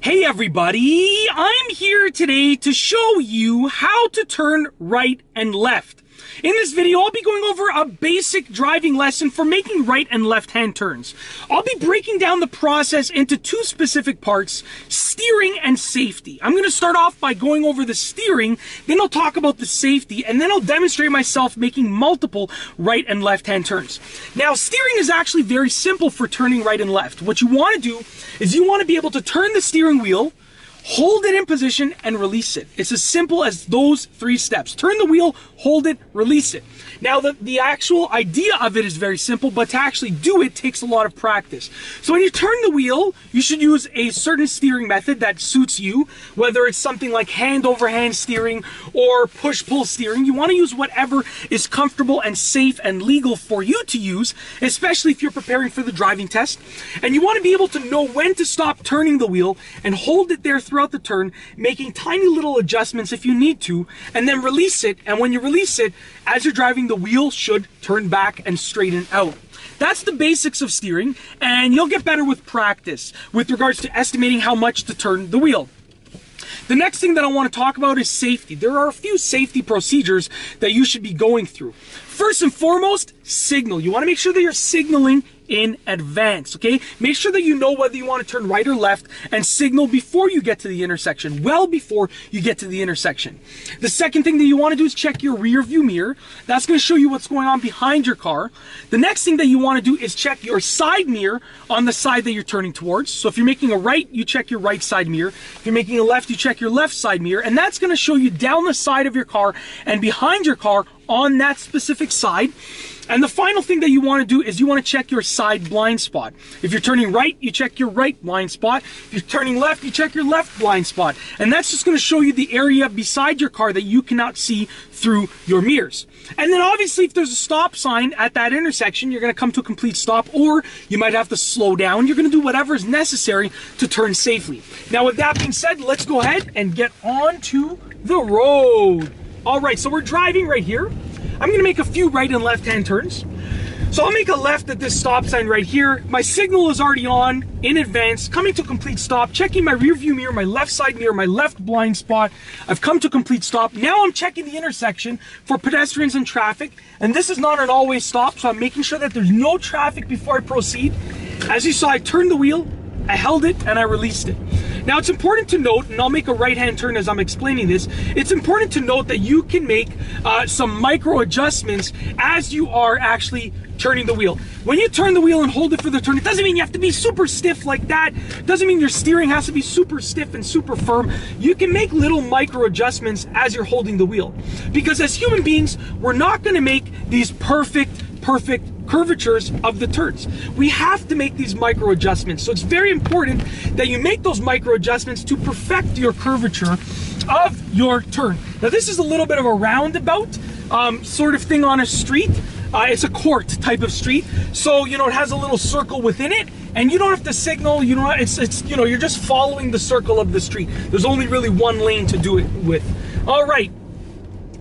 Hey everybody, I'm here today to show you how to turn right and left. In this video, I'll be going over a basic driving lesson for making right and left-hand turns. I'll be breaking down the process into two specific parts, steering and safety. I'm going to start off by going over the steering, then I'll talk about the safety, and then I'll demonstrate myself making multiple right and left-hand turns. Now, steering is actually very simple for turning right and left. What you want to do is you want to be able to turn the steering wheel, hold it in position, and release it. It's as simple as those three steps. Turn the wheel, hold it, release it. Now, the actual idea of it is very simple, but to actually do it takes a lot of practice. So when you turn the wheel, you should use a certain steering method that suits you, whether it's something like hand-over-hand steering or push-pull steering. You want to use whatever is comfortable and safe and legal for you to use, especially if you're preparing for the driving test. And you want to be able to know when to stop turning the wheel and hold it there throughout the turn, making tiny little adjustments if you need to, and then release it. And when you release it, as you're driving, the wheel should turn back and straighten out. That's the basics of steering, and you'll get better with practice with regards to estimating how much to turn the wheel. The next thing that I want to talk about is safety. There are a few safety procedures that you should be going through. First and foremost, signal. You want to make sure that you're signaling in advance, okay? Make sure that you know whether you want to turn right or left and signal before you get to the intersection, well before you get to the intersection. The second thing that you want to do is check your rear view mirror. That's going to show you what's going on behind your car. The next thing that you want to do is check your side mirror on the side that you're turning towards. So if you're making a right, you check your right side mirror. If you're making a left, you check your left side mirror, and that's going to show you down the side of your car and behind your car on that specific side. And the final thing that you want to do is you want to check your side blind spot. If you're turning right, you check your right blind spot. If you're turning left, you check your left blind spot. And that's just going to show you the area beside your car that you cannot see through your mirrors. And then obviously if there's a stop sign at that intersection, you're going to come to a complete stop, or you might have to slow down. You're going to do whatever is necessary to turn safely. Now with that being said, let's go ahead and get onto the road. All right, so we're driving right here. I'm gonna make a few right and left-hand turns. So I'll make a left at this stop sign right here. My signal is already on in advance, coming to a complete stop, checking my rear view mirror, my left side mirror, my left blind spot. I've come to a complete stop. Now I'm checking the intersection for pedestrians and traffic. And this is not an always stop, so I'm making sure that there's no traffic before I proceed. As you saw, I turned the wheel, I held it, and I released it. Now it's important to note, and I'll make a right-hand turn as I'm explaining this, it's important to note that you can make some micro adjustments as you are actually turning the wheel. When you turn the wheel and hold it for the turn, it doesn't mean you have to be super stiff like that. It doesn't mean your steering has to be super stiff and super firm. You can make little micro adjustments as you're holding the wheel. Because as human beings, we're not going to make these perfect curvatures of the turns. We have to make these micro adjustments. So it's very important that you make those micro adjustments to perfect your curvature of your turn. Now this is a little bit of a roundabout sort of thing on a street. It's a court type of street. So, you know, it has a little circle within it, and you don't have to signal, you know, it's you know, you're just following the circle of the street. There's only really one lane to do it with. All right.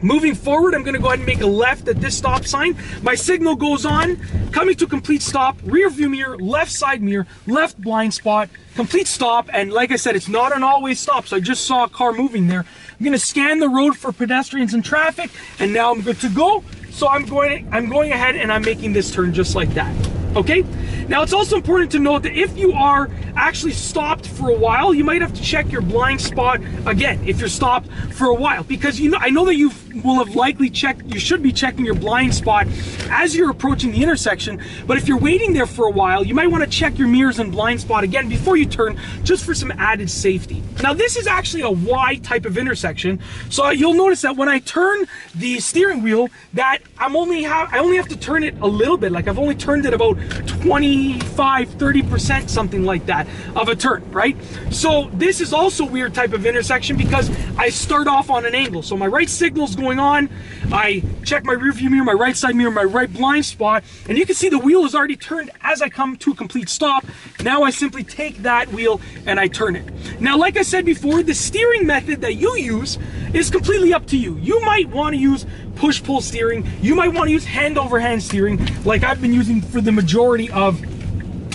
Moving forward, I'm going to go ahead and make a left at this stop sign. My signal goes on, coming to a complete stop, rear view mirror, left side mirror, left blind spot, complete stop. And like I said, it's not an always stop, so I just saw a car moving there. I'm going to scan the road for pedestrians and traffic, and now I'm good to go. So I'm going ahead and I'm making this turn just like that. Okay? Now it's also important to note that if you are actually stopped for a while, you might have to check your blind spot again if you're stopped for a while, because you know, I know that you will have likely checked, you should be checking your blind spot as you're approaching the intersection, but if you're waiting there for a while, you might want to check your mirrors and blind spot again before you turn, just for some added safety. Now this is actually a Y type of intersection, so you'll notice that when I turn the steering wheel, that I only have to turn it a little bit, like I've only turned it about 25-30%, something like that, of a turn, right? So this is also a weird type of intersection because I start off on an angle. So my right signal's going on, I check my rear view mirror, my right side mirror, my right blind spot, and you can see the wheel is already turned as I come to a complete stop. Now I simply take that wheel and I turn it. Now, like I said before, the steering method that you use is completely up to you. You might want to use push-pull steering. You might want to use hand-over-hand steering like I've been using for the majority of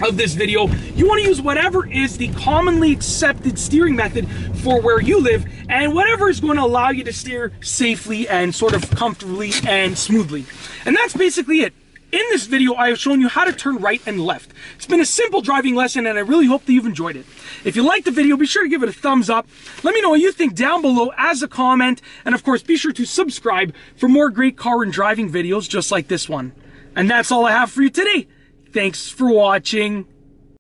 of this video, you want to use whatever is the commonly accepted steering method for where you live, and whatever is going to allow you to steer safely and sort of comfortably and smoothly. And that's basically it. In this video, I have shown you how to turn right and left. It's been a simple driving lesson, and I really hope that you've enjoyed it. If you liked the video, be sure to give it a thumbs up. Let me know what you think down below as a comment, and of course, be sure to subscribe for more great car and driving videos just like this one. And that's all I have for you today. Thanks for watching.